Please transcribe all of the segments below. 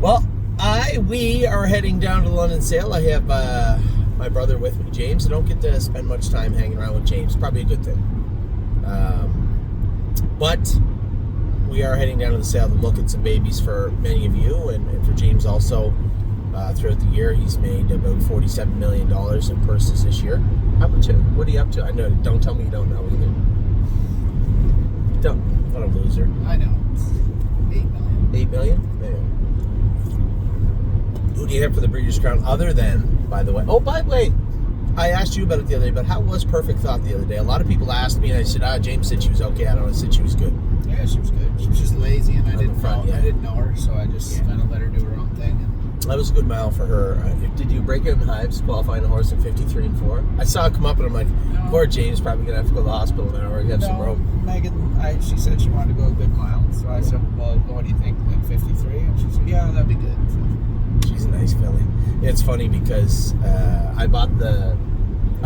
Well, we are heading down to London Sale. I have my brother with me, James. I don't get to spend much time hanging around with James. Probably a good thing. But we are heading down to the sale to look at some babies for many of you, and for James also. Throughout the year, he's made about $47 million in purses this year. How much? What are you up to? I know. Don't tell me you don't know either. Don't. What a loser. I know. It's 8 million. 8 million? Man. Who do you have for the Breeders' Crown other than, by the way? Oh, by the way, I asked you about it the other day, but how was Perfect Thought the other day? A lot of people asked me, and I said, James said she was okay. I don't know. I said she was good. Yeah, she was good. She was just lazy, and I didn't know her, so I just kind of let her do her own thing. That was a good mile for her. Did you break it in hives, qualifying a horse in 53 and 4? I saw it come up, and I'm like, poor James, probably going to have to go to the hospital now or get some rope. Megan, she said she wanted to go a good mile, so I said, well, what do you think, like 53? And she said, yeah, that'd be good. So. She's a nice filly. It's funny because I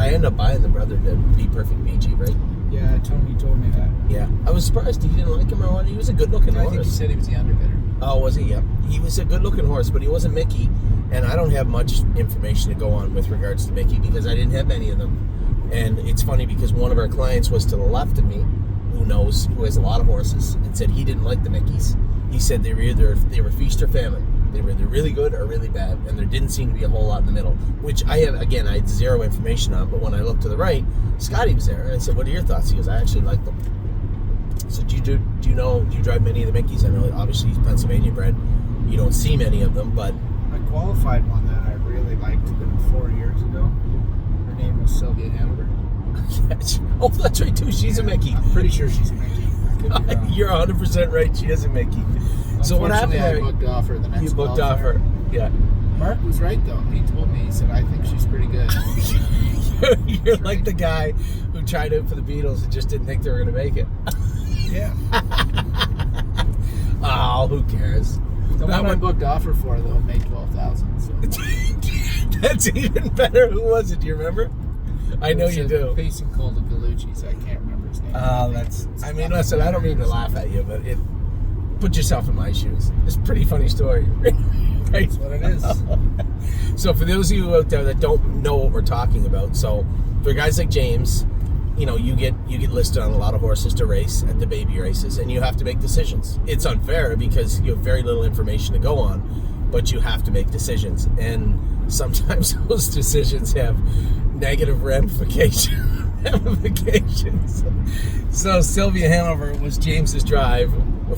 ended up buying the brother to be Perfect BG, right? Yeah, Tony told me that. Yeah. I was surprised he didn't like him or what. He was a good-looking horse. I think he said he was the underbidder. Oh, was he? Yep. He was a good-looking horse, but he wasn't Mickey, and I don't have much information to go on with regards to Mickey because I didn't have many of them. And it's funny because one of our clients was to the left of me, who has a lot of horses, and said he didn't like the Mickeys. He said they were feast or famine. They were either really good or really bad, and there didn't seem to be a whole lot in the middle, which I had zero information on, but when I looked to the right, Scotty was there, and I said, what are your thoughts? He goes, I actually like them. So do you drive many of the Mickeys? I know obviously he's Pennsylvania bred. You don't see many of them, but I qualified one that I really liked 4 years ago. Her name was Sylvia Hanover. Oh, that's right too. She's a Mickey. I'm pretty sure she's a Mickey. You're 100% right. She is a Mickey. So what happened? I booked off her the next. You booked off her. Yeah. Mark was right though. He told me. He said, "I think she's pretty good." You're like the guy who tried out for the Beatles and just didn't think they were going to make it. Yeah. Oh, who cares? The one I booked offer for though made $12,000. So. That's even better. Who was it? Do you remember? I know you do. Pacing called the Gallucci's. I can't remember his name. Listen, I don't mean to laugh at you, but put yourself in my shoes. It's a pretty funny story. Right? That's what it is. So for those of you out there that don't know what we're talking about, so for guys like James, you get listed on a lot of horses to race at the baby races, and you have to make decisions. It's unfair because you have very little information to go on, but you have to make decisions, and sometimes those decisions have negative ramifications. So Sylvia Hanover was James's drive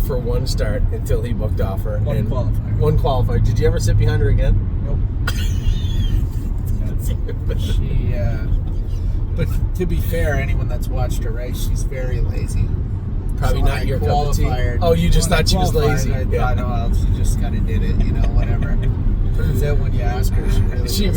for one start until he booked off her. One qualifier. Did you ever sit behind her again? Nope. But to be fair, anyone that's watched her race, she's very lazy. Probably not your cup of tea. Oh, you just thought she was lazy. I thought, oh, she just kind of did it, whatever. Turns out when you ask her, she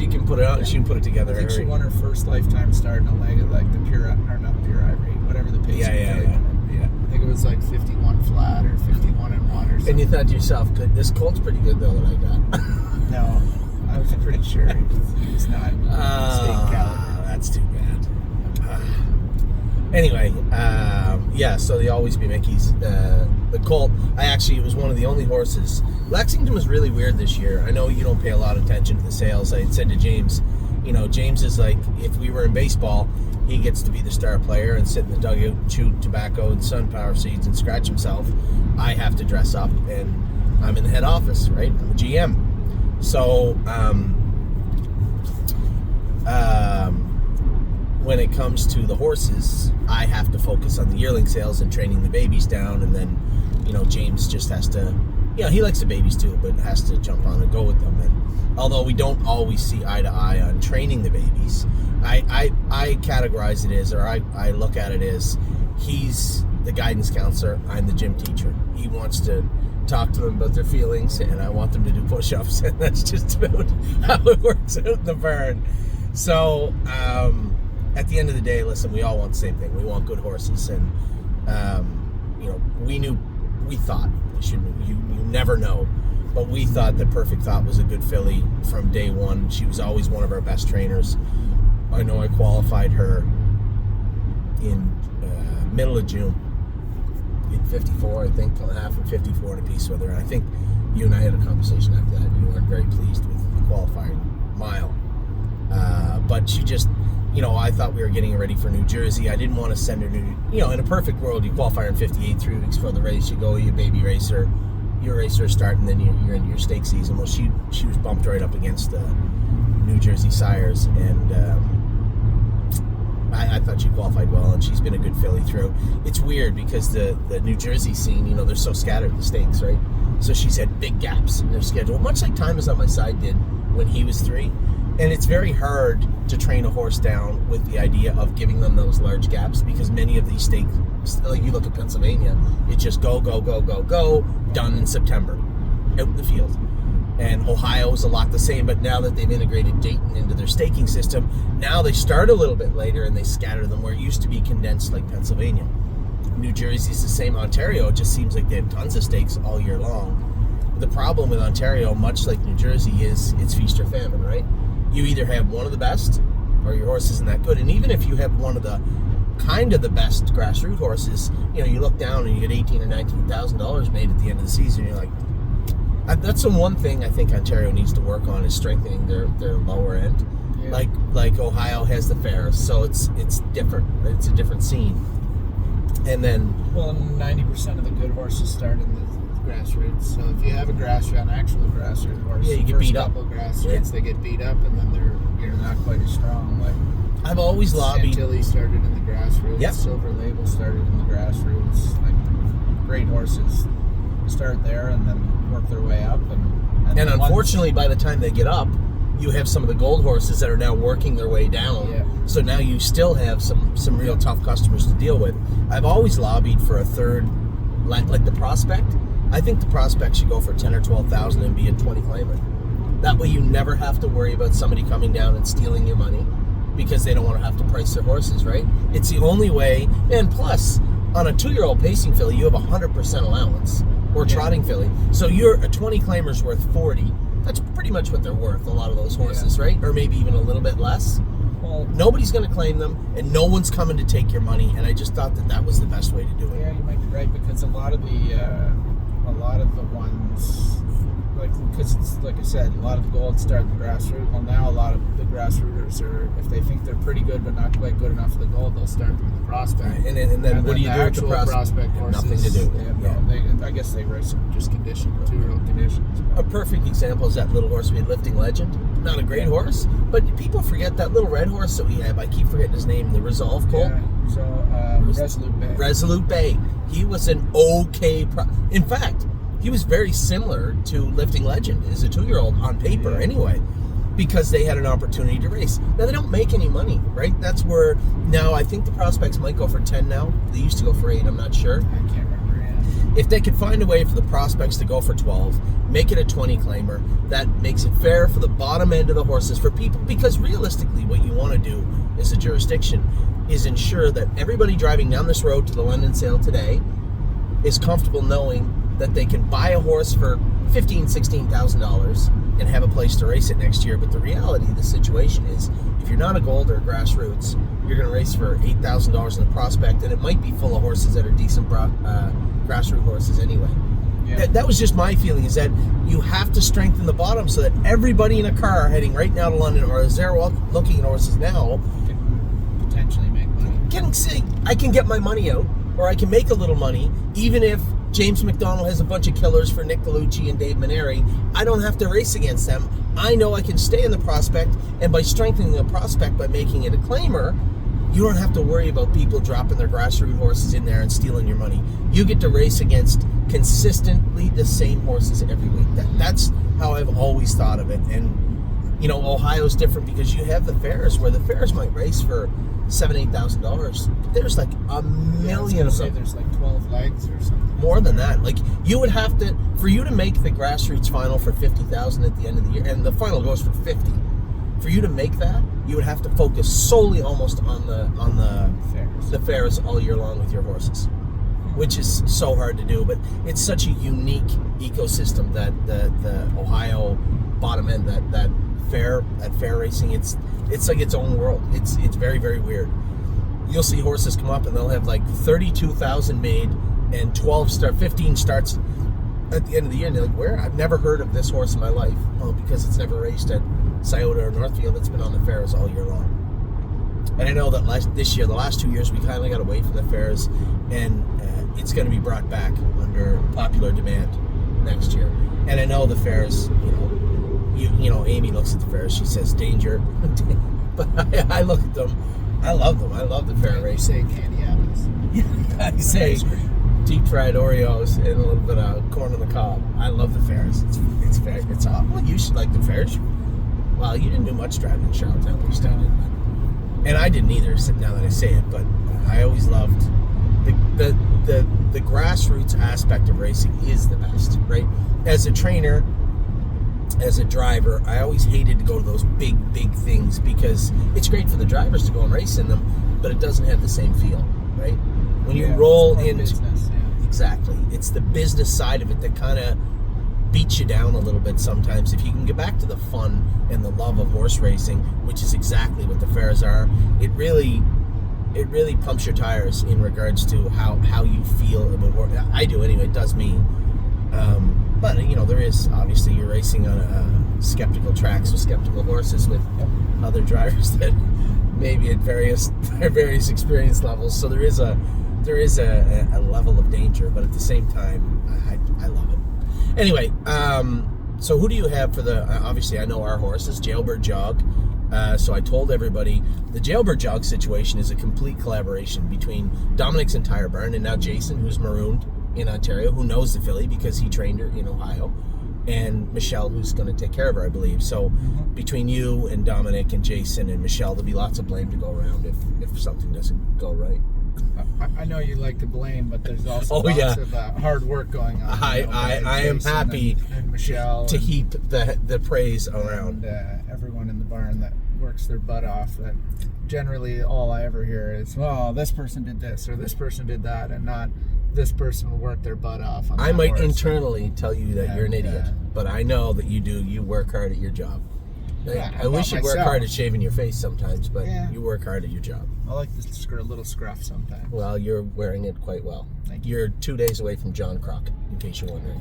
can put it out. She can put it together. I think she won her first lifetime start in a leg at like the not pure ivory, whatever the pace. Yeah. I think it was like 51 flat or 51 and 1 or something. And you thought to yourself, "Good, this colt's pretty good though that I got." No, I was pretty sure it's not state caliber. That's too bad. Anyway, so they always be Mickey's. The colt, it was one of the only horses. Lexington was really weird this year. I know you don't pay a lot of attention to the sales. I had said to James, James is like, if we were in baseball, he gets to be the star player and sit in the dugout and chew tobacco and sunflower seeds and scratch himself. I have to dress up, and I'm in the head office, right? I'm a GM. So, when it comes to the horses, I have to focus on the yearling sales and training the babies down, and then, James just has to, he likes the babies too, but has to jump on and go with them. And although we don't always see eye to eye on training the babies, I categorize it as, or I look at it as, he's the guidance counselor, I'm the gym teacher. He wants to talk to them about their feelings, and I want them to do push-ups, and that's just about how it works out in the barn. So, at the end of the day, listen, we all want the same thing. We want good horses, and we thought, you never know, but we thought that Perfect Thought was a good filly from day one. She was always one of our best trainers. I know I qualified her in middle of June, in 54, I think, half and 54 and a piece with her. And I think you and I had a conversation after that, and you weren't very pleased with the qualifying mile. But she just, I thought we were getting her ready for New Jersey. I didn't want to send her to, in a perfect world, you qualify in 58 3 weeks before the race. You go, you baby racer, you race her start, and then you're into your stake season. Well, she was bumped right up against the New Jersey sires, and I thought she qualified well, and she's been a good filly through. It's weird because the New Jersey scene, they're so scattered, the stakes, right? So she's had big gaps in their schedule, much like Time Is On My Side did when he was 3. And it's very hard to train a horse down with the idea of giving them those large gaps, because many of these stakes, like you look at Pennsylvania, it's just go, done in September, out in the field. And Ohio is a lot the same, but now that they've integrated Dayton into their staking system, now they start a little bit later and they scatter them, where it used to be condensed like Pennsylvania. New Jersey's the same. Ontario, it just seems like they have tons of stakes all year long. The problem with Ontario, much like New Jersey, is it's feast or famine, right? You either have one of the best or your horse isn't that good. And even if you have one of the kind of the best grassroots horses, you look down and you get $18,000 or $19,000 made at the end of the season. You're like, that's the one thing I think Ontario needs to work on, is strengthening their lower end. Yeah. Like Ohio has the fairs, so it's different. It's a different scene. And then 90% of the good horses start in the grassroots. So if you have an actual grassroots horse, you get beat up. Grassroots, they get beat up, and then you're not quite as strong. Like I've always lobbied. Chantilly started in the grassroots. Yep. Silver Label started in the grassroots. Like great horses start there and then work their way up. And unfortunately, by the time they get up, you have some of the gold horses that are now working their way down. Yeah. So now you still have some real tough customers to deal with. I've always lobbied for a third, like the Prospect. I think the Prospect should go for 10 or 12,000 and be a 20 claimer. That way you never have to worry about somebody coming down and stealing your money, because they don't want to have to price their horses, right? It's the only way. And plus, on a 2-year-old pacing filly, you have 100% allowance, or trotting filly. So you're a 20 claimer's worth 40. That's pretty much what they're worth, a lot of those horses, right? Or maybe even a little bit less. Well, nobody's going to claim them, and no one's coming to take your money. And I just thought that was the best way to do it. Yeah, you might be right, because a lot of the ones, because it's like I said, a lot of the gold start in the grassroots. Well, now a lot of the grassrooters are, if they think they're pretty good but not quite good enough for the gold, they'll start with the Prospect. Right. And then what do you do with the Prospect horses? Nothing to do. I guess they race them just conditioned, 2-year-old conditions. A perfect example is that little horse we had, Lifting Legend. Not a great horse, but people forget that little red horse that we have. I keep forgetting his name. The Resolve Colt. Yeah. So Resolute Bay. Resolute Bay. He was an okay. In fact, he was very similar to Lifting Legend as a 2-year-old on paper, anyway, because they had an opportunity to race. Now they don't make any money, right? That's where now I think the Prospects might go for 10 now. They used to go for 8. I'm not sure. I can't remember. If they could find a way for the Prospects to go for 12, make it a 20 claimer, that makes it fair for the bottom end of the horses, for people, because realistically what you want to do as a jurisdiction is ensure that everybody driving down this road to the London sale today is comfortable knowing that they can buy a horse for $15,000, $16,000 and have a place to race it next year. But the reality of the situation is, if you're not a gold or a grassroots, you're going to race for $8,000 in the Prospect, and it might be full of horses that are decent grassroots horses anyway. Yeah. That was just my feeling, is that you have to strengthen the bottom so that everybody in a car heading right now to London, or as they're looking at horses now, can potentially make money. Can say, I can get my money out, or I can make a little money, even if James MacDonald has a bunch of killers for Nick Gallucci and Dave Maneri. I don't have to race against them. I know I can stay in the Prospect, and by strengthening the Prospect by making it a claimer, you don't have to worry about people dropping their grassroots horses in there and stealing your money. You get to race against consistently the same horses every week. That's how I've always thought of it. And Ohio's different because you have the fairs, where the fairs might race for $7,000, $8,000. There's like a million of them. There's like 12 legs or something. More than that. Like, you would have to, for you to make the grassroots final for $50,000 at the end of the year, and the final goes for $50,000. For you to make that, you would have to focus solely almost on the fairs all year long with your horses, which is so hard to do. But it's such a unique ecosystem that the Ohio bottom end, that fair racing, it's like its own world. It's very, very weird. You'll see horses come up and they'll have like 32,000 made and 15 starts at the end of the year, and they're like, where? I've never heard of this horse in my life. Well, because it's never raced at Scioto or Northfield. It's been on the fairs all year long. And I know that this year, the last 2 years, we kind of got away from the fairs, and it's going to be brought back under popular demand next year. And I know the fairs, you know, Amy looks at the fairs, she says danger, but I look at them, I love them. I love the fair race. You say candy apples. I say deep fried Oreos and a little bit of corn on the cob. I love the fairs. It's fair. It's awesome. Well, you should like the fairs. Well, you didn't do much driving in Charlottetown, but you still did. And I didn't either. Now that I say it, but I always loved the grassroots aspect of racing is the best, right? As a trainer, as a driver, I always hated to go to those big things because it's great for the drivers to go and race in them, but it doesn't have the same feel, right? When you roll into business, exactly, it's the business side of it that kind of beats you down a little bit sometimes. If you can get back to the fun and the love of horse racing, which is exactly what the fairs are, it really pumps your tires in regards to how you feel about horse. I do anyway. It does me. But there is obviously you're racing on a skeptical tracks with skeptical horses with other drivers that maybe at various experience levels. So there is a level of danger, but at the same time, I love it. Anyway, so who do you have for the? Obviously, I know our horses, Jailbird Jog. So I told everybody the Jailbird Jog situation is a complete collaboration between Dominic's entire barn and now Jason, who's marooned in Ontario, who knows the filly because he trained her in Ohio, and Michelle, who's going to take care of her, I believe. So between you and Dominic and Jason and Michelle, there'll be lots of blame to go around if something doesn't go right. I know you like to blame, but there's also lots of hard work going on. I am happy and Michelle to heap the praise around. And everyone in the barn that works their butt off. That generally all I ever hear is, well, this person did this or this person did that, and not this person will work their butt off. I might internally tell you that you're an idiot, but I know that you do. You work hard at your job. I wish you'd work hard at shaving your face sometimes, but you work hard at your job. I like a little scruff sometimes. Well, you're wearing it quite well. Thank you. You're 2 days away from John Croc, in case you're wondering.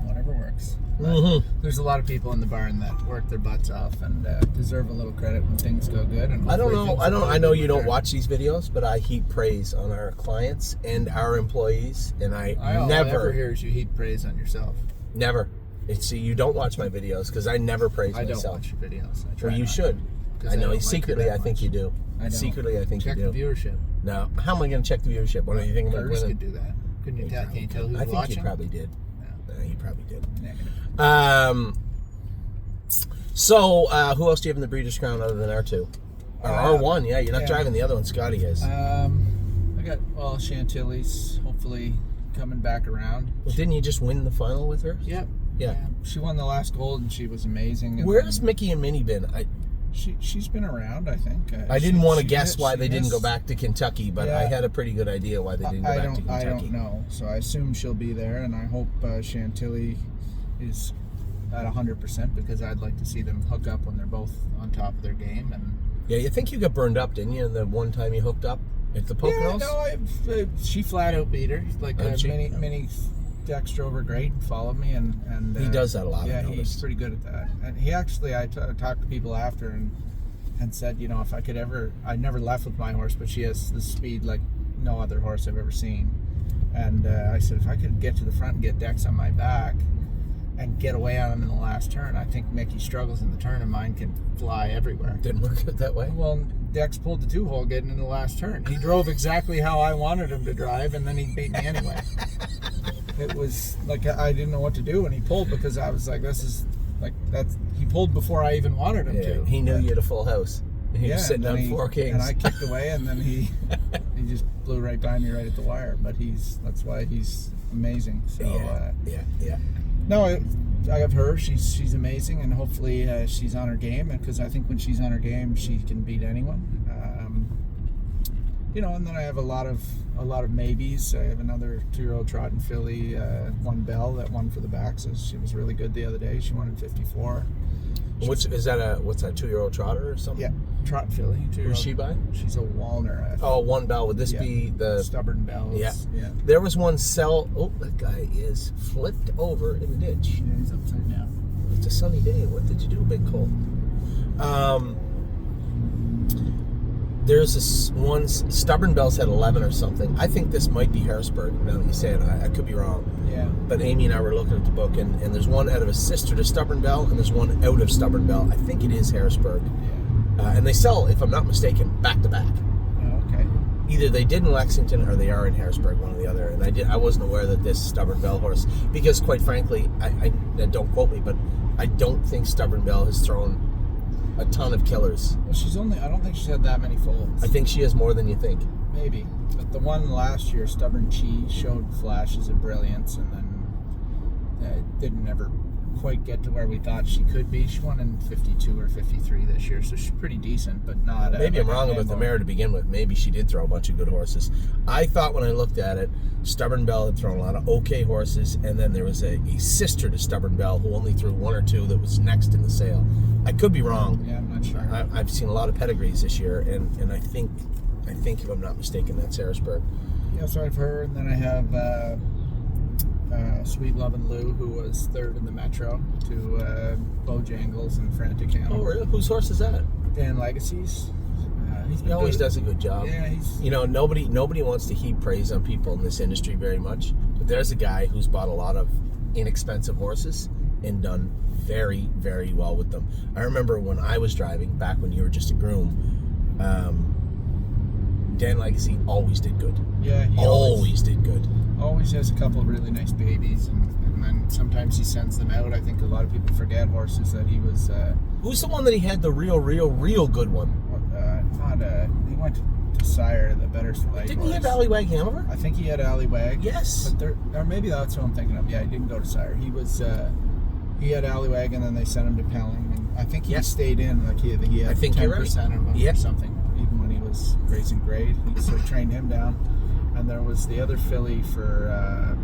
Whatever works. There's a lot of people in the barn that work their butts off and deserve a little credit when things go good. And I know you don't watch these videos, but I heap praise on our clients and our employees, and all I ever hear is you heap praise on yourself. Never. See, you don't watch my videos because I never praise myself. I don't watch your videos. Well, you should. I know. Secretly, I think you do. Secretly, I think you do. Check the viewership. No. How am I going to check the viewership? What do you think about Curtis could do that. Couldn't you tell? Can you tell who's watching? I think you probably did. No. You probably did. Negative. So, who else do you have in the Breeders' Crown other than R2? Or R1, yeah. You're not driving the other one. Scotty is. I got, Chantilly's hopefully coming back around. Well, didn't you just win the final with her? Yep. Yeah. She won the last gold and she was amazing. And where's Mickey and Minnie been? She's been around, I think. I didn't want to guess why they didn't go back to Kentucky, but I had a pretty good idea why they didn't go back to Kentucky. I don't know, so I assume she'll be there, and I hope Chantilly is at 100% because I'd like to see them hook up when they're both on top of their game. And yeah, you think you got burned up, didn't you? The one time you hooked up at the Poconos? Yeah, no, she flat out beat her. Like mini Dexter over great and followed me, and he does that a lot. Yeah, he's pretty good at that. And he actually, I talked to people after and said, if I could I never left with my horse, but she has the speed like no other horse I've ever seen. And I said, if I could get to the front and get Dex on my back and get away on him in the last turn, I think Mickey struggles in the turn and mine can fly everywhere. Didn't work out that way? Well, Dex pulled the 2-hole getting in the last turn. He drove exactly how I wanted him to drive, and then he beat me anyway. It was like I didn't know what to do, and he pulled because I was like, he pulled before I even wanted him to. He knew you had a full house. He was sitting on 4 kings. And I kicked away, and then he just blew right by me right at the wire. But that's why he's amazing. So yeah. No, I have her. She's amazing, and hopefully she's on her game. Because I think when she's on her game, she can beat anyone. And then I have a lot of maybes. I have another 2-year-old trotting filly, one Belle that won for the Baxes. She was really good the other day. She won in 54. Which is that what's that, 2-year-old trotter or something? Yeah, trot filly. Who's she by? She's a Walner. Oh, one bell. Would this be the Stubborn Bells? Yeah. Yeah. There was one sell. Oh, that guy is flipped over in the ditch. Yeah, he's upside down. It's a sunny day. What did you do, Big Cole? There's this one, Stubborn Bells had 11 or something. I think this might be Harrisburg, now that you say it. I could be wrong. Yeah. But Amy and I were looking at the book, and there's one out of a sister to Stubborn Bell, and there's one out of Stubborn Bell. I think it is Harrisburg. Yeah. And they sell, if I'm not mistaken, back to back. Oh, okay. Either they did in Lexington or they are in Harrisburg, one or the other. And I wasn't aware that this Stubborn Bell horse, because quite frankly, I don't quote me, but I don't think Stubborn Bell has thrown a ton of killers. Well, I don't think she's had that many foals. I think she has more than you think. Maybe. But the one last year, Stubborn Chi, showed flashes of brilliance, and then didn't ever quite get to where we thought she could be. She won in 52 or 53 this year, so she's pretty decent, but not... Maybe I'm wrong about the mare to begin with. Maybe she did throw a bunch of good horses. I thought when I looked at it, Stubborn Bell had thrown a lot of okay horses, and then there was a sister to Stubborn Bell who only threw one or two that was next in the sale. I could be wrong. Yeah, I'm not sure. I've seen a lot of pedigrees this year, and I think if I'm not mistaken, that's Harrisburg. Yeah, so I've heard, and then I have Sweet Love and Lou, who was third in the Metro to Bojangles and Frantic Animal. Oh, really? Whose horse is that? Dan Legacy's. He always does a good job. Yeah, he's... nobody wants to heap praise on people in this industry very much, but there's a guy who's bought a lot of inexpensive horses and done very, very well with them. I remember when I was driving, back when you were just a groom, Dan Legacy always did good. Yeah, he always did good. Always has a couple of really nice babies, and then sometimes he sends them out. I think a lot of people forget horses that he was... Who's the one that he had the real good one? He went to Sire, the better flight. Didn't he have Allywag Hanover? I think he had Allywag. Yes. But or maybe that's what I'm thinking of. Yeah, he didn't go to Sire. He was... he had Allywag, and then they sent him to Pelling, and I think he stayed in. Like he had I think 10% you're right. of them or something, even when he was racing grade. He sort of trained him down. And there was the other filly for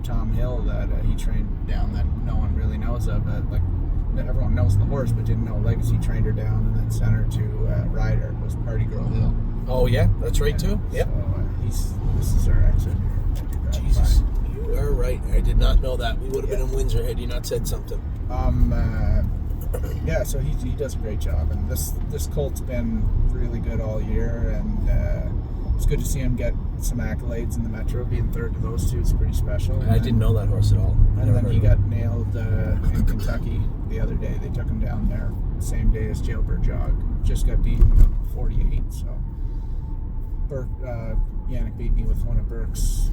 Tom Hill that he trained down that no one really knows of. Like everyone knows the horse, but didn't know Legacy trained her down and then sent her to Ryder. It was Party Girl Hill. Oh yeah, that's right too. Yep. So this is our exit here. Jesus, you are right. I did not know that. We would have been in Windsor had you not said something. Yeah, so he does a great job, and this colt's been really good all year, and it's good to see him get some accolades in the Metro. Being third to those two is pretty special. I didn't know that horse at all. And then he got nailed in Kentucky the other day. They took him down there same day as Jailbird Jog. Just got beaten 48. So Yannick beat me with one of Burke's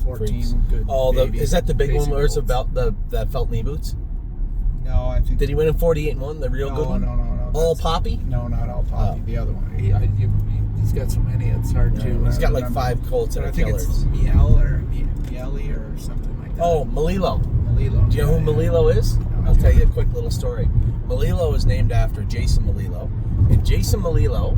14 good. Oh, is that the big one where it's about the felt knee boots? No, I think. Did he win in 48 and 1? The real good one? No. All Poppy? No, not all Poppy. The other one. He's got so many. It's hard to. He's got like remember. 5 colts and I think killers. It's Miele or something like that. Oh, Malilo. Malilo. Do you know who Malilo is? I'll tell you a quick little story. Malilo is named after Jason Malilo, and Jason Malilo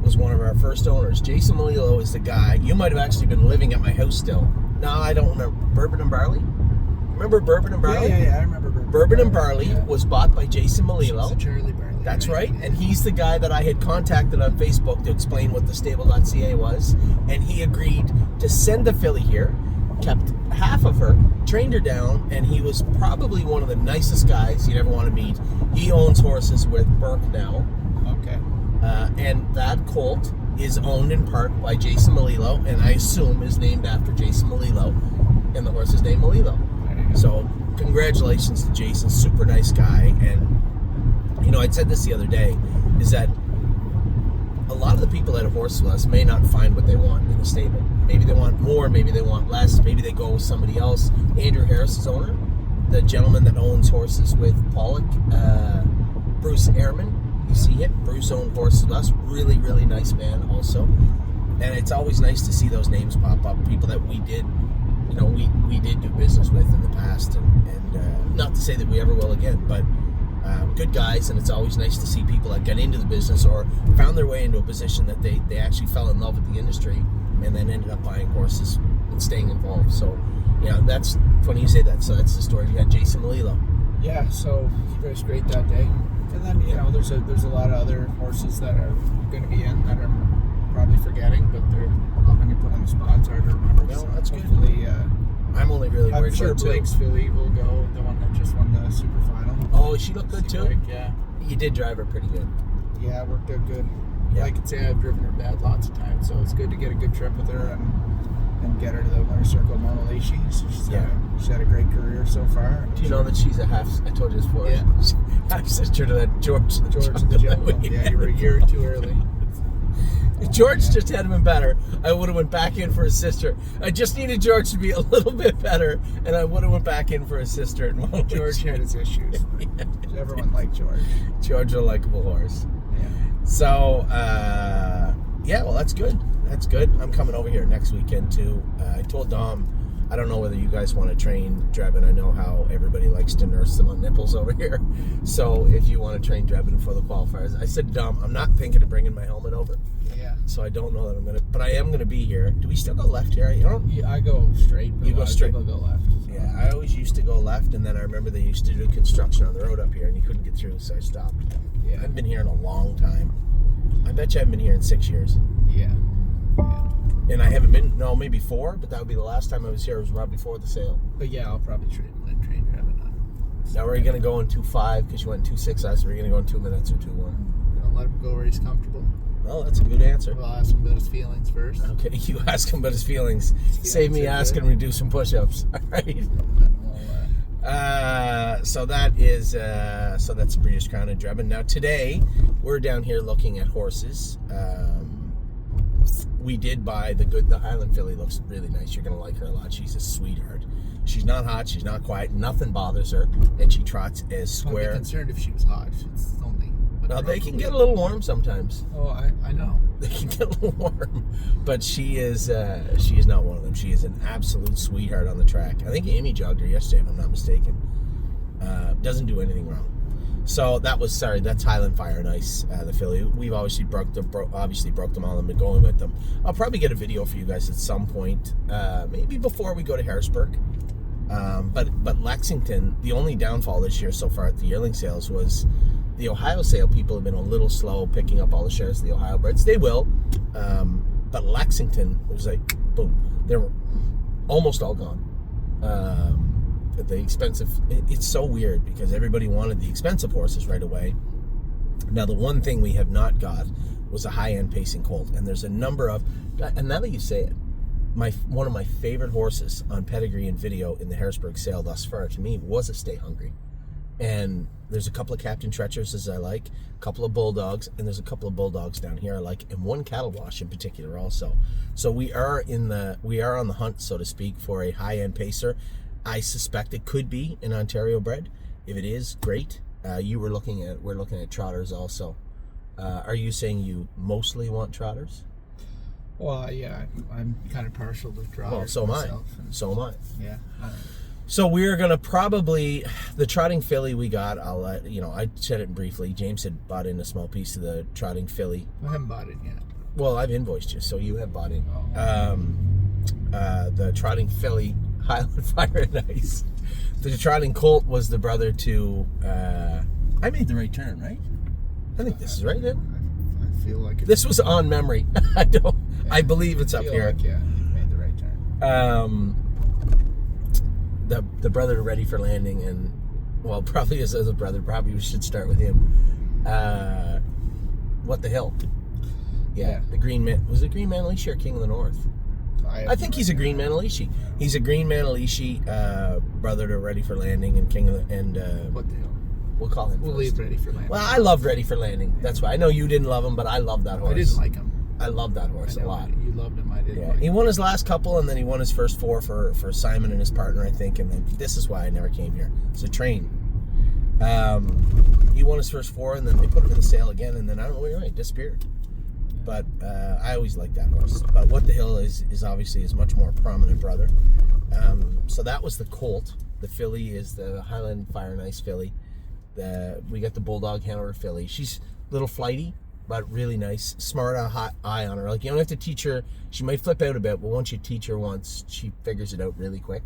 was one of our first owners. Jason Malilo is the guy. You might have actually been living at my house still. No, I don't remember. Bourbon and Barley? Remember Bourbon and Barley? Yeah, I remember Bourbon and Barley was bought by Jason Malilo. Charlie Barley. That's right. And he's the guy that I had contacted on Facebook to explain what the stable.ca was. And he agreed to send the filly here, kept half of her, trained her down, and he was probably one of the nicest guys you'd ever want to meet. He owns horses with Burke now. Okay. And that colt is owned in part by Jason Malilo, and I assume is named after Jason Malilo, and the horse is named Malilo. So congratulations to Jason, super nice guy. And I'd said this the other day, is that a lot of the people that have horses with us may not find what they want in the stable. Maybe they want more, maybe they want less, maybe they go with somebody else. Andrew Harris's owner, the gentleman that owns horses with Pollock, Bruce Ehrman, you see him? Bruce owned horses with us, really, really nice man also. And it's always nice to see those names pop up, people that we did do business with in the past, and not to say that we ever will again, but good guys. And it's always nice to see people that got into the business or found their way into a position that they actually fell in love with the industry and then ended up buying horses and staying involved. So that's funny you say that. So that's the story. You had Jason Malilo. Yeah, so he raced great that day. And then, you know, there's a lot of other horses that are going to be in that I'm probably forgetting, but I'm going to put on the spot so I remember. No, so that's good. hopefully, I'm only really worried I'm sure about Blake's filly will go, the one that just won the super final. Oh, she looked good too? Blake, yeah. You did drive her pretty good. Yeah, it worked out good. Yeah. I could say I've driven her bad lots of times, so it's good to get a good trip with her and get her to the winner's circle. Mona Leahy, she's had a great career so far. Do you know that she's a half? I told you this before. Yeah. Half sister to that George the Jungle. Yeah, you were a year too early. George just had been better. I would have went back in for his sister. I just needed George to be a little bit better, and I would have went back in for his sister. And George had his issues. Yeah. Everyone liked George. George a likable horse. Yeah. So, yeah, well, that's good. That's good. I'm coming over here next weekend, too. I told Dom, I don't know whether you guys want to train Drebin. I know how everybody likes to nurse them on nipples over here. So if you want to train Drebin for the qualifiers, I said to Dom, I'm not thinking of bringing my helmet over. Yeah. So I don't know that I'm going to, but I am going to be here. Do we still go left here? I go straight. You go straight. People go left. So. Yeah, I always used to go left, and then I remember they used to do construction on the road up here, and you couldn't get through, so I stopped. Yeah. I haven't been here in a long time. I bet you I haven't been here in 6 years. Yeah. And I haven't been, no, maybe 4, but that would be the last time I was here. It was right before the sale. But yeah, I'll probably train Drebin on. Now, are you going to go in 2.5 because you went in 2.6 last, or are you going to go in 2 minutes or 2.1? I'll let him go where he's comfortable. Well, that's a good answer. I'll ask him about his feelings first. Okay, you ask him about his feelings. Save me asking him to do some push-ups. All right. So that's the Breeders' Crown and Drebin. Now today we're down here looking at horses. We did buy the Highland filly. Looks really nice. You're gonna like her a lot. She's a sweetheart. She's not hot. She's not quiet. Nothing bothers her, and she trots as square. I'd be concerned if she was hot. It's only. Well, they can get a little warm sometimes. Oh, I know. They can get a little warm, but she is not one of them. She is an absolute sweetheart on the track. I think Amy jogged her yesterday, if I'm not mistaken. Doesn't do anything wrong. So that's Highland Fire and Ice, the filly. We've obviously broke them all and been going with them. I'll probably get a video for you guys at some point, maybe before we go to Harrisburg. But Lexington, the only downfall this year so far at the yearling sales was the Ohio sale. People have been a little slow picking up all the shares of the Ohio breds. They will, but Lexington was like boom. They were almost all gone. The expensive, it's so weird because everybody wanted the expensive horses right away. Now the one thing we have not got was a high-end pacing colt, and there's a number of, and now that you say it, one of my favorite horses on pedigree and video in the Harrisburg sale thus far to me was a Stay Hungry. And there's a couple of Captain Treacherous I like, a couple of Bulldogs, and there's a couple of Bulldogs down here I like, and one Cattle Wash in particular also. So we are on the hunt, so to speak, for a high-end pacer. I suspect it could be an Ontario bred. If it is, great. We're looking at trotters also. Are you saying you mostly want trotters? Well, yeah, I'm kind of partial to trotters. Well, so am I. So am I. Yeah. So we're gonna probably the trotting filly we got. I'll let I said it briefly. James had bought in a small piece of the trotting filly. I haven't bought it yet. Well, I've invoiced you, so you have bought in. Oh. The trotting filly, Highland Fire and Ice. The trotting colt was the brother to. I made the right turn, right? I think this is right. Then I feel like this was on memory. I don't. Yeah, I believe it's up here. Like, yeah, you made the right turn. The brother Ready for Landing, and well, probably as a brother, probably we should start with him. What the Hill? Yeah, the Green Man. Was it Green Manalishi or King of the North? I think he's a Green Manalishi. He's a Green Manalishi, brother to Ready for Landing and King of the What the Hill? We'll call him. We'll leave Ready for Landing. Well, I loved Ready for Landing. That's why I know you didn't love him, but I love that horse. I didn't like him. I love that horse a lot. You loved him. I didn't. Yeah, like he him. won his last couple, and then he won his first 4 for Simon and his partner, I think. And then this is why I never came here. It's a train. He won his first 4, and then they put him in the sale again, and then I don't know where he went. Disappeared. But I always liked that horse. But What the Hill is obviously his much more prominent brother. So that was the colt. The filly is the Highland Fire and Ice filly. We got the Bulldog Hanover filly. She's a little flighty, but really nice. Smart, hot eye on her. Like, you don't have to teach her. She might flip out a bit, but once you teach her once, she figures it out really quick.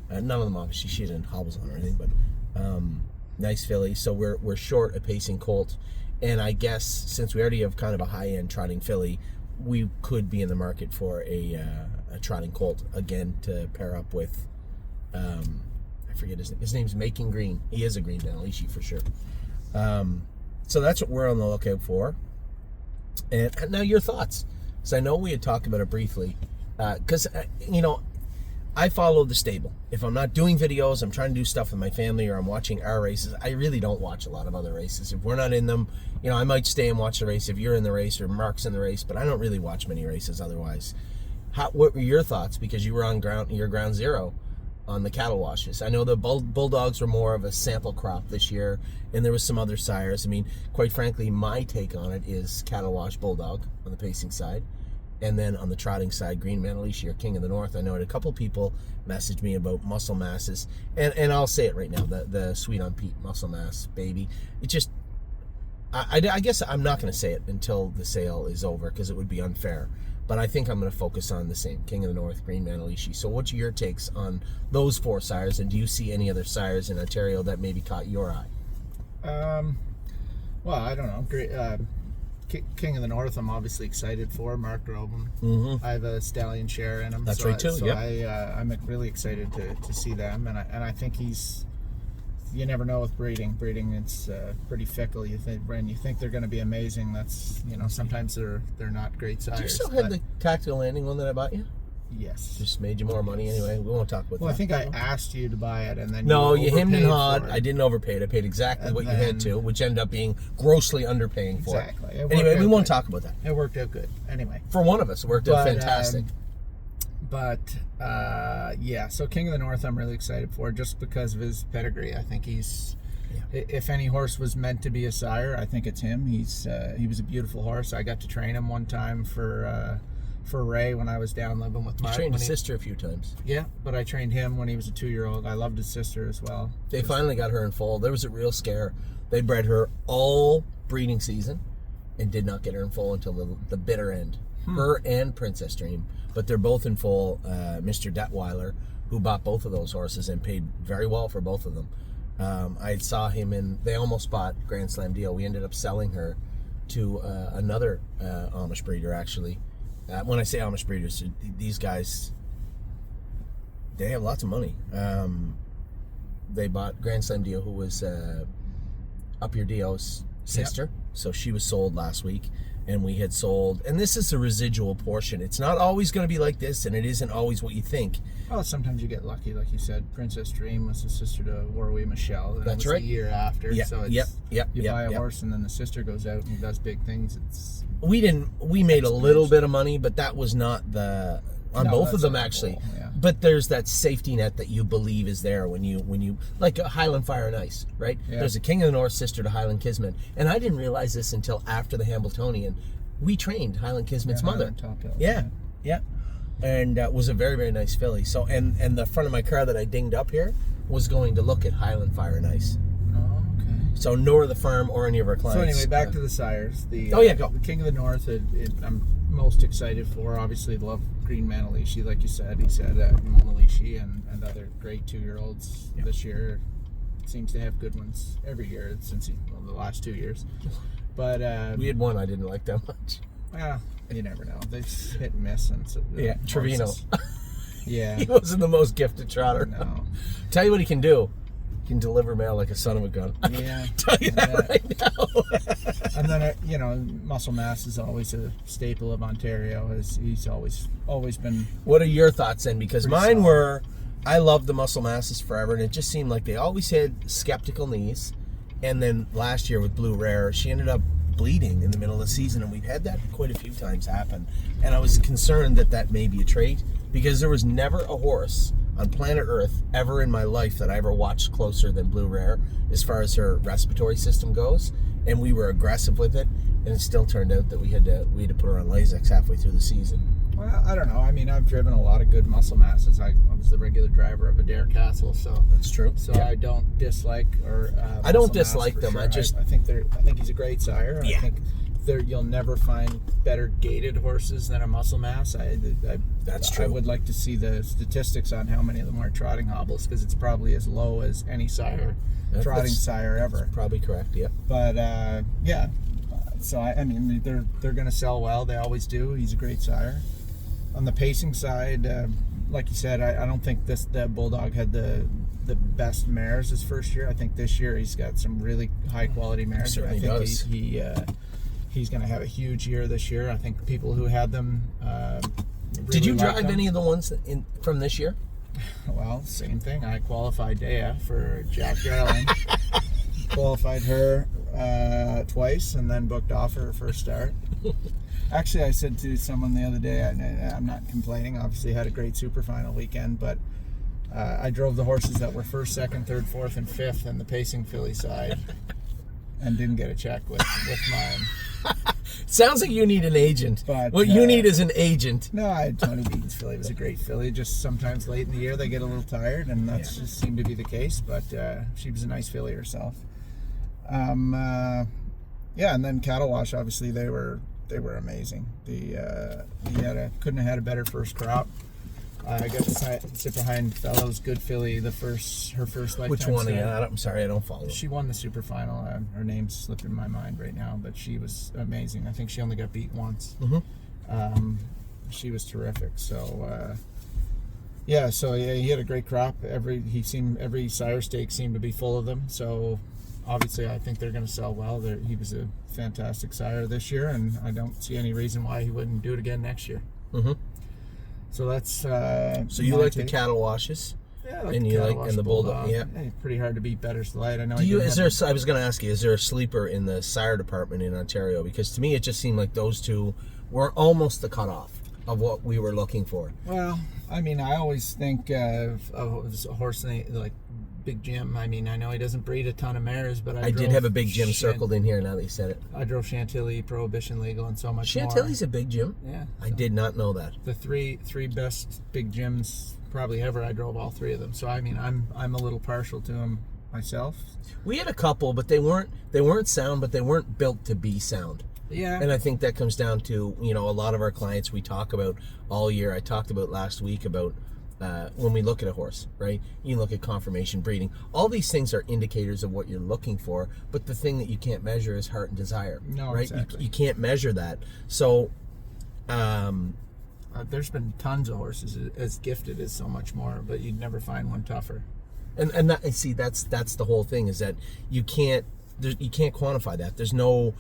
None of them, obviously, she didn't hobbles on or anything, but Nice filly. So we're short a pacing colt, and I guess since we already have kind of a high end trotting filly, we could be in the market for a trotting colt again to pair up with. I forget his name's Making Green. He is a green Manalishi for sure. So that's what we're on the lookout for. And now your thoughts, because I know we had talked about it briefly. Because I follow the stable. If I'm not doing videos, I'm trying to do stuff with my family, or I'm watching our races. I really don't watch a lot of other races. If we're not in them, I might stay and watch the race if you're in the race or Mark's in the race, but I don't really watch many races otherwise. What were your thoughts? Because you were on your ground zero on the cattle washes. I know the Bulldogs were more of a sample crop this year, and there was some other sires. I mean, quite frankly, my take on it is cattle wash Bulldog on the pacing side. And then on the trotting side, Green Manalishi or King of the North. I know a couple people messaged me about muscle masses, and I'll say it right now: the Sweet on Pete muscle mass baby. It just, I guess I'm not going to say it until the sale is over because it would be unfair. But I think I'm going to focus on the same King of the North, Green Manalishi. So, what's your takes on those 4 sires, and do you see any other sires in Ontario that maybe caught your eye? Well, I don't know. Great. King of the North, I'm obviously excited for. Mark drove him. Mm-hmm. I have a stallion share in him. That's right too. So Yeah. I'm really excited to see them, and I think he's. You never know with breeding. Breeding, it's pretty fickle. You think they're going to be amazing. That's sometimes they're not great sires. Do you still have the tactical landing one that I bought you? Yes. Just made you more money anyway. We won't talk about that. Well, I think I asked you to buy it, and then you hemmed and hawed. it. I didn't overpay it. I paid exactly what you had to, which ended up being grossly underpaying for it. Exactly. Anyway, we won't talk about that. It worked out good. Anyway. For one of us, it worked out fantastic. Yeah, so King of the North I'm really excited for just because of his pedigree. I think he's, if any horse was meant to be a sire, I think it's him. He was a beautiful horse. I got to train him one time for Ray when I was down living with Mark. You trained his sister a few times. Yeah, but I trained him when he was a 2-year-old. I loved his sister as well. They finally got her in foal. There was a real scare. They bred her all breeding season and did not get her in foal until the bitter end. Her and Princess Dream, but they're both in foal. Mr. Detweiler, who bought both of those horses and paid very well for both of them. I saw him they almost bought Grand Slam deal. We ended up selling her to another Amish breeder, actually. When I say Amish breeders, these guys, they have lots of money. They bought Grand Slam Dio, who was Up Your Dio's sister. Yep. So she was sold last week, and we had sold. And this is the residual portion. It's not always going to be like this, and it isn't always what you think. Well, sometimes you get lucky, like you said. Princess Dream was the sister to Warwee Michelle. And That's it was right. A year after. Yeah. So it's, you buy a horse, and then the sister goes out and does big things. We made a little bit of money, but that was not both of them actually. Yeah. But there's that safety net that you believe is there when you like Highland Fire and Ice, right? Yeah. There's a King of the North sister to Highland Kismet, and I didn't realize this until after the Hambletonian. We trained Highland Kismet's mother. Yeah. And was a very, very nice filly. So and the front of my car that I dinged up here was going to look at Highland Fire and Ice. Oh, okay. So nor the firm or any of our clients. So anyway, back to the sires. Go. The King of the North, I'm most excited for. Obviously, love Green Manalishi, like you said. He said Manalishi and other great 2-year-olds this year. Seems to have good ones every year since the last 2 years. But we had one I didn't like that much. Well, you never know. They hit and miss. And so, Trevino. Yeah. He wasn't the most gifted trotter. No. Tell you what he can do. He can deliver mail like a son of a gun. Yeah. Tell you that right now. And then, muscle mass is always a staple of Ontario. He's always been... What are your thoughts then? Because mine were... I loved the muscle masses forever, and it just seemed like they always had skeptical knees. And then last year with Blue Rare, she ended up bleeding in the middle of the season, and we've had that quite a few times happen. And I was concerned that may be a trait, because there was never a horse on planet Earth ever in my life that I ever watched closer than Blue Rare as far as her respiratory system goes. And we were aggressive with it, and it still turned out that we had to put her on Lasix halfway through the season. Well, I don't know. I mean, I've driven a lot of good muscle masses. I was the regular driver of Adair Castle, so that's true. So I don't dislike I don't dislike them. Sure. I think he's a great sire. Yeah. I think you'll never find better gated horses than a muscle mass. That's true. I would like to see the statistics on how many of them are trotting hobbles, because it's probably as low as any trotting sire ever. That's probably correct. Yeah. But yeah, so I mean they're going to sell well. They always do. He's a great sire. On the pacing side, like you said, I don't think that Bulldog had the best mares his first year. I think this year he's got some really high quality mares. He certainly I think does. He's going to have a huge year this year. I think people who had them. Really Did you drive any of the ones from this year? Well, same thing. I qualified Dea for Jack Darling. Qualified her twice and then booked off her first start. Actually, I said to someone the other day, I'm not complaining. Obviously, had a great super final weekend, but I drove the horses that were first, second, third, fourth, and fifth in the pacing filly side, and didn't get a check with mine. Sounds like you need an agent. But, what you need is an agent. No, I had Tony Beaton's filly. It was a great filly. Just sometimes late in the year they get a little tired, and that's just seemed to be the case. But she was a nice filly herself. Yeah, and then Cattle Wash. Obviously, they were amazing. He couldn't have had a better first crop. I got to sit behind Fellows Good filly her first lifetime. Which one? start. I'm sorry, I don't follow. She won the super final. Her name's slipping my mind right now, but she was amazing. I think she only got beat once. Mm-hmm. She was terrific. So he had a great crop. Every sire stake seemed to be full of them. So obviously, I think they're going to sell well. He was a fantastic sire this year, and I don't see any reason why he wouldn't do it again next year. Mm-hmm. So that's. So you like the Cattle Washes? Yeah, I like and the you Cattle like Wash and the Bulldog. Yeah. Pretty hard to beat Better's Delight. I know. I was going to ask you, is there a sleeper in the sire department in Ontario? Because to me, it just seemed like those two were almost the cutoff of what we were looking for. Well, I mean, I always think of a horse like Big Jim. I mean, I know he doesn't breed a ton of mares, but I did have a Big Jim circled in here now that you said it. I drove Chantilly, Prohibition Legal, and so much Chantilly's more. a Big Jim? Yeah. I did not know that. The three best Big Jims probably ever. I drove all three of them. So I mean, I'm a little partial to them myself. We had a couple, but they weren't sound, but they weren't built to be sound. Yeah. And I think that comes down to, a lot of our clients we talk about all year. I talked about last week about when we look at a horse, right? You look at conformation, breeding. All these things are indicators of what you're looking for, but the thing that you can't measure is heart and desire. No, right? exactly. You can't measure that. So, there's been tons of horses as gifted as so much more, but you'd never find one tougher. And that's the whole thing, is that you can't quantify that. There's no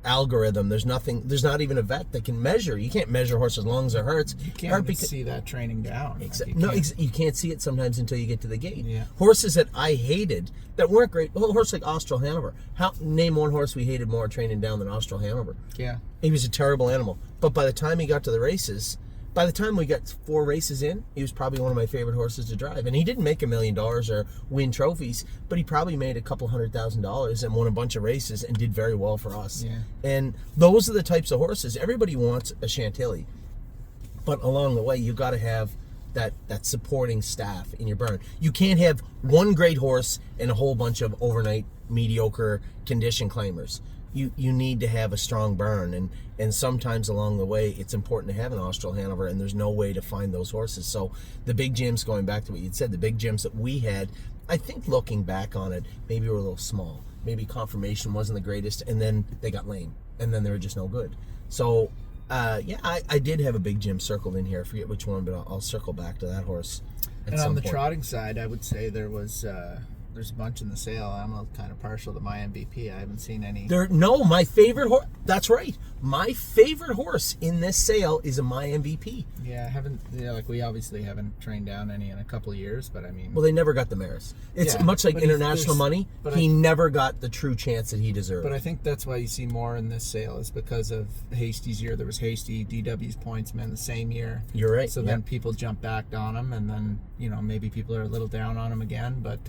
algorithm. There's nothing. There's not even a vet that can measure. You can't measure horses' lungs or hearts. You can't see that training down. You can't see it sometimes until you get to the gate. Yeah. Horses that I hated that weren't great. Well, a horse like Austral Hanover. Name one horse we hated more training down than Austral Hanover. Yeah. He was a terrible animal. But by the time he got to the races, by the time we got 4 races in, he was probably one of my favorite horses to drive. And he didn't make $1 million or win trophies, but he probably made $200,000 and won a bunch of races and did very well for us. Yeah. And those are the types of horses. Everybody wants a Chantilly, but along the way, you got to have that supporting staff in your burn. You can't have one great horse and a whole bunch of overnight mediocre condition claimers. You need to have a strong burn, and sometimes along the way it's important to have an Austral Hanover, and there's no way to find those horses. So the Big Jims, going back to what you'd said, the Big Jims that we had, I think looking back on it, maybe were a little small. Maybe conformation wasn't the greatest, and then they got lame, and then they were just no good. So I did have a Big Jim circled in here. I forget which one, but I'll circle back to that horse at and some on the point. trotting side, I would say there's a bunch in the sale. I'm kind of partial to my MVP. I haven't seen any. My favorite horse. That's right. My favorite horse in this sale is my MVP. Yeah, I haven't. We obviously haven't trained down any in a couple of years, but I mean. Well, they never got the mares. It's much like International Money. He never got the true chance that he deserved. But I think that's why you see more in this sale is because of Hasty's year. There was Hasty, DW's pointsman the same year. You're right. So then people jump back on him, and then maybe people are a little down on him again. But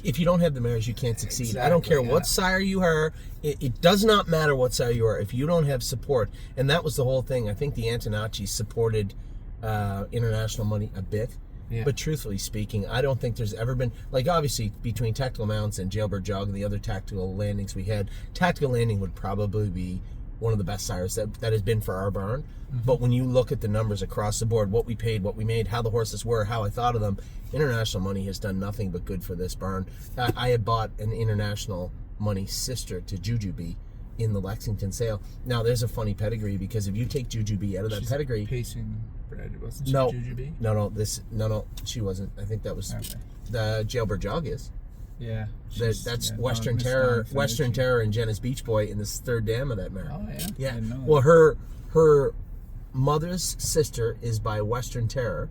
if you don't have the mares, you can't succeed. Exactly, I don't care what sire you are. It does not matter what sire you are. If you don't have support, and that was the whole thing. I think the Antonacci supported International Money a bit. Yeah. But truthfully speaking, I don't think there's ever been, obviously between Tactical Mounts and Jailbird Jog and the other tactical landings we had, Tactical Landing would probably be one of the best sires that has been for our barn. But when you look at the numbers across the board, what we paid, what we made, how the horses were, how I thought of them, international money has done nothing but good for this barn. I had bought an international money sister to Jujubee in the Lexington sale. Now, there's a funny pedigree, because if you take Jujubee out of that pedigree... Pacing bred, wasn't she? No, Jujubee? No, she wasn't. I think that was... The Jailbird Jog is. Yeah. That's Western Terror, and Jenna's Beach Boy in this third dam of that mare. Oh, yeah? Yeah. I didn't know Well, her mother's sister is by Western Terror.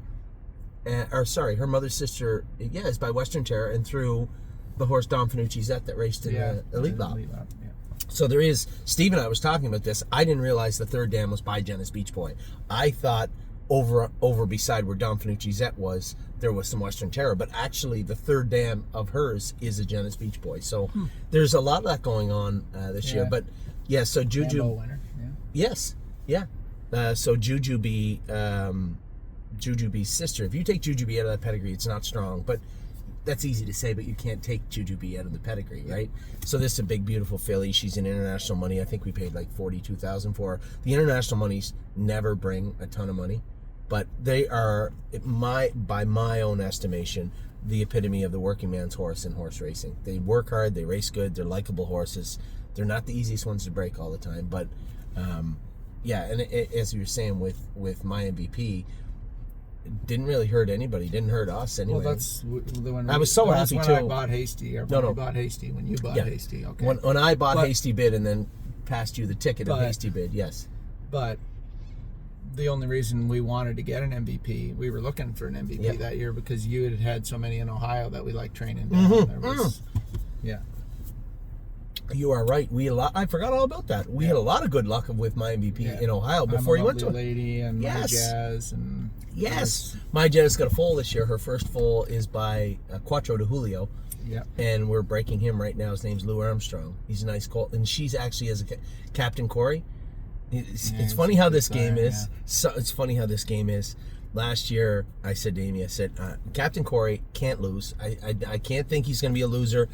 Her mother's sister, is by Western Terror, and through the horse Don Finucci Zet that raced in the Elite Lap. Yeah. So there is, Steve and I was talking about this. I didn't realize the third dam was by Jenna's Beach Boy. I thought over beside where Don Finucci Zet was, there was some Western Terror, but actually the third dam of hers is a Jenna's Beach Boy. So there's a lot of that going on this year. But yeah, so winner. Yeah. Yes, yeah. So Jujubee's sister. If you take Jujubee out of that pedigree, it's not strong, but that's easy to say, but you can't take Jujubee out of the pedigree, right? So this is a big, beautiful filly. She's in international money. I think we paid like $42,000 for her. The international monies never bring a ton of money, but they are, by my own estimation, the epitome of the working man's horse in horse racing. They work hard, they race good, they're likable horses. They're not the easiest ones to break all the time, but and as you were saying with my MVP, it didn't really hurt anybody. Didn't hurt us anyway. Well, that's when I was so happy when too. I bought Hasty. Or when bought Hasty. When you bought Hasty. Okay. When I bought Hasty Bid and then passed you the ticket of Hasty Bid, yes. But the only reason we wanted to get an MVP, we were looking for an MVP that year, because you had so many in Ohio that we liked training down. Yeah. You are right. I forgot all about that. We had a lot of good luck with my MVP in Ohio before you went to it. Lady and My Jazz and My Jazz got a foal this year. Her first foal is by Quattro de Julio. Yeah. And we're breaking him right now. His name's Lou Armstrong. He's a nice colt, and she's actually as a Captain Corey. It's funny how this game is. Yeah. So it's funny how this game is. Last year, I said to Amy, Captain Corey can't lose. I can't think he's going to be a loser.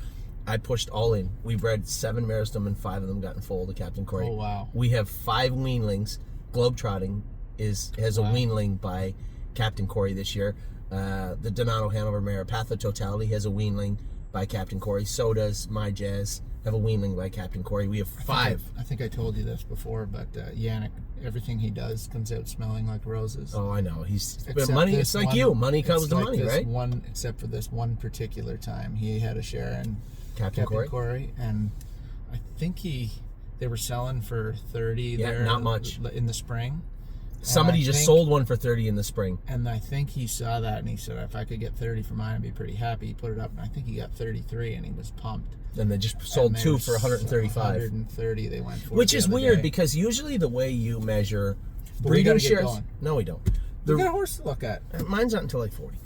I pushed all in. We bred 7 mares to him, and 5 of them got in foal to Captain Corey. Oh, wow. We have 5 weanlings. Globetrotting has a weanling by Captain Corey this year. The Donato Hanover mare, Path of Totality, has a weanling by Captain Corey. So does My Jazz have a weanling by Captain Corey. We have 5. I think I told you this before, but Yannick, everything he does comes out smelling like roses. Oh, I know. But money, it's like you. Money comes to money, right? Except for this one particular time. He had a share in Captain Corey, and I think they were selling for 30 there. Not much. In the spring. Somebody just sold one for 30 in the spring. And I think he saw that and he said, if I could get 30 for mine, I'd be pretty happy. He put it up, and I think he got 33, and he was pumped. And they just sold 2 for 135. 130 they went for. Which is weird, because usually the way you measure breeding shares... No, we don't. We got a horse to look at. Mine's not until like 40.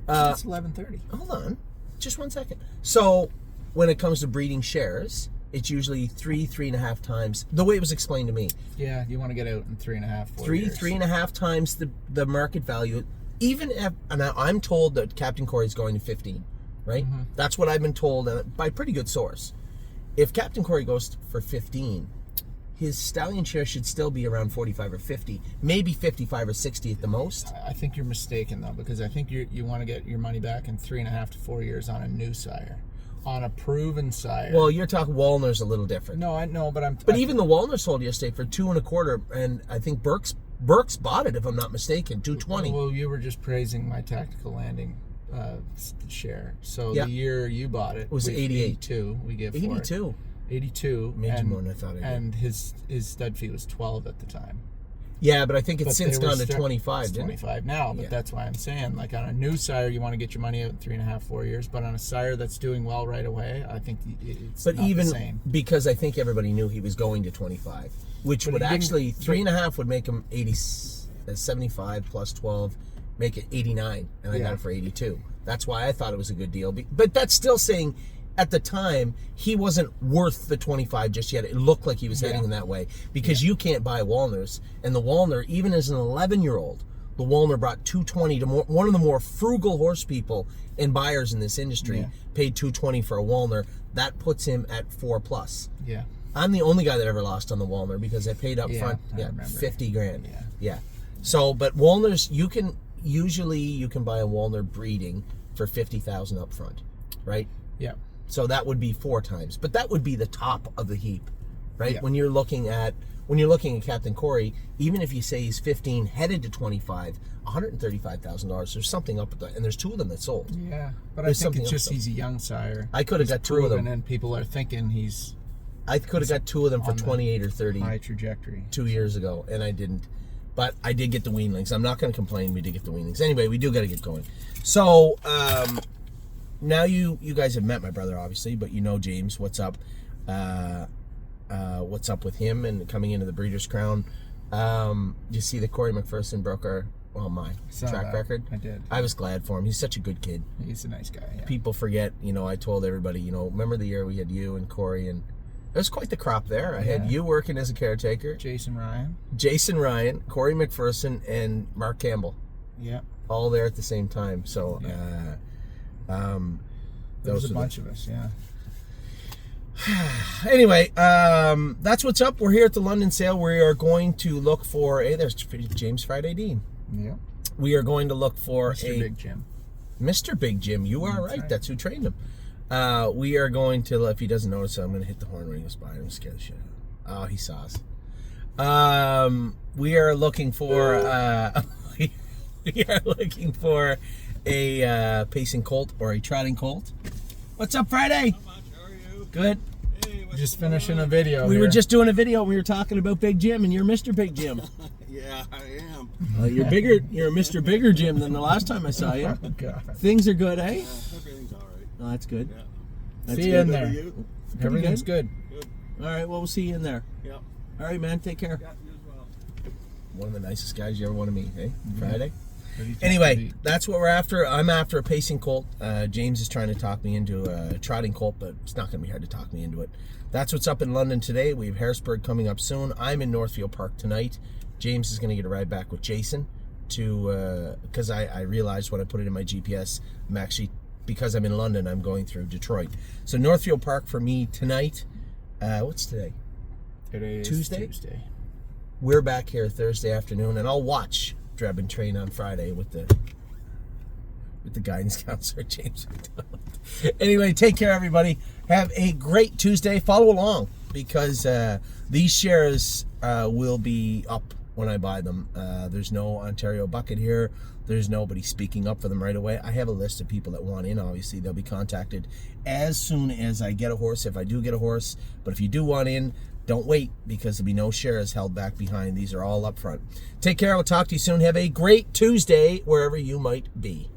It's 11:30. Hold on. Just 1 second. So, when it comes to breeding shares, it's usually 3.5 times, the way it was explained to me. Yeah, you want to get out in 3.5, 4 years. 3.5 times the market value. Even if, now I'm told that Captain Corey is going to 15, right? Mm-hmm. That's what I've been told by a pretty good source. If Captain Corey goes for 15, his stallion share should still be around 45 or 50, maybe 55 or 60 at the most. I think you're mistaken, though, because I think you want to get your money back in 3.5 to 4 years on a new sire. On a proven sire. Well, you're talking Wallner's a little different. No, I know, but even the Wallner sold yesterday for 2.25, and I think Burks bought it, if I'm not mistaken, 220. Well, you were just praising my tactical landing share. So the year you bought it was 88. 82. We gave 82. 82. Made more than I thought it did. And his stud fee was 12 at the time. Yeah, but I think it's since gone to 25. It's 25 now, but that's why I'm saying, like, on a new sire, you want to get your money out in 3.5, 4 years. But on a sire that's doing well right away, I think it's not the same. Because I think everybody knew he was going to 25, which would actually 3.5 would make him 75 plus 12, make it 89, and I got it for 82. That's why I thought it was a good deal. But that's still saying, at the time, he wasn't worth the 25 just yet. It looked like he was heading in that way, because you can't buy Wallners, and the Wallner, even as an 11-year-old, the Wallner brought 220 to one of the more frugal horse people and buyers in this industry. Paid 220 for a Wallner. That puts him at 4+. Yeah. I'm the only guy that ever lost on the Walner because I paid up Yeah, front. I remember. 50 grand. Yeah. Yeah. So, but Walners, you can buy a Walner breeding for 50,000 up front, right? Yeah. So that would be 4 times, but that would be the top of the heap, right? Yeah. When you're looking at Captain Corey, even if you say he's 15 headed to 25, $135,000. There's something up with that, and there's 2 of them that sold. Yeah, but There's I think something it's just up, he's a young sire. I could have got 2 of them, and people are thinking he's I could have got 2 of them for on the 28 or 30 high trajectory 2 years ago, and I didn't. But I did get the weanlings. I'm not going to complain. We did get the weanlings. Anyway, we do got to get going. So now you guys have met my brother, obviously, but you know James. What's up? What's up with him and coming into the Breeders' Crown? You see that Corey McPherson broke my track record? I did. I was glad for him. He's such a good kid. He's a nice guy. Yeah. People forget, I told everybody, remember the year we had you and Corey, and it was quite the crop there. I had you working as a caretaker. Jason Ryan, Corey McPherson, and Mark Campbell. Yeah. All there at the same time. So, there was a bunch of us, yeah. Anyway, that's what's up. We're here at the London sale. We are going to look for there's James Friday Dean. Yeah. We are going to look for Mr. Big Jim. Mr. Big Jim. You are right. That's who trained him. We are going to, if he doesn't notice, I'm going to hit the horn when he goes by and scare the shit out of him. Oh, he saw us. We are looking for a pacing colt or a trotting colt. What's up, Friday? How are you? Good. Hey, Just finishing a video. We here. were just doing a video. We were talking about Big Jim, and you're Mr. Big Jim. Yeah, I am. You're bigger. You're a Mr. Bigger Jim than the last time I saw you. Oh, God. Things are good, eh? Everything's all right. Oh, that's good. Yeah. That's See you good. in there. You? Everything's good. Good. All right. Well, we'll see you in there. Yeah. All right, man. Take care. Yeah, you as well. One of the nicest guys you ever want to meet, eh? Friday. Pretty tough to Anyway, beat. that's what we're after. I'm after a pacing colt. James is trying to talk me into a trotting colt, but it's not going to be hard to talk me into it. That's what's up in London today. We have Harrisburg coming up soon. I'm in Northfield Park tonight. James is going to get a ride back with Jason because I realized when I put it in my GPS, I'm actually, because I'm in London, I'm going through Detroit. So Northfield Park for me tonight. What's today? Today is Tuesday? We're back here Thursday afternoon, and I'll watch Dreb and Train on Friday with the guidance counselor, James MacDonald. Anyway, take care, everybody. Have a great Tuesday. Follow along because these shares will be up when I buy them. There's no Ontario bucket here. There's nobody speaking up for them right away. I have a list of people that want in, obviously. They'll be contacted as soon as I get a horse, if I do get a horse. But if you do want in, don't wait because there'll be no shares held back behind. These are all up front. Take care. I'll talk to you soon. Have a great Tuesday wherever you might be.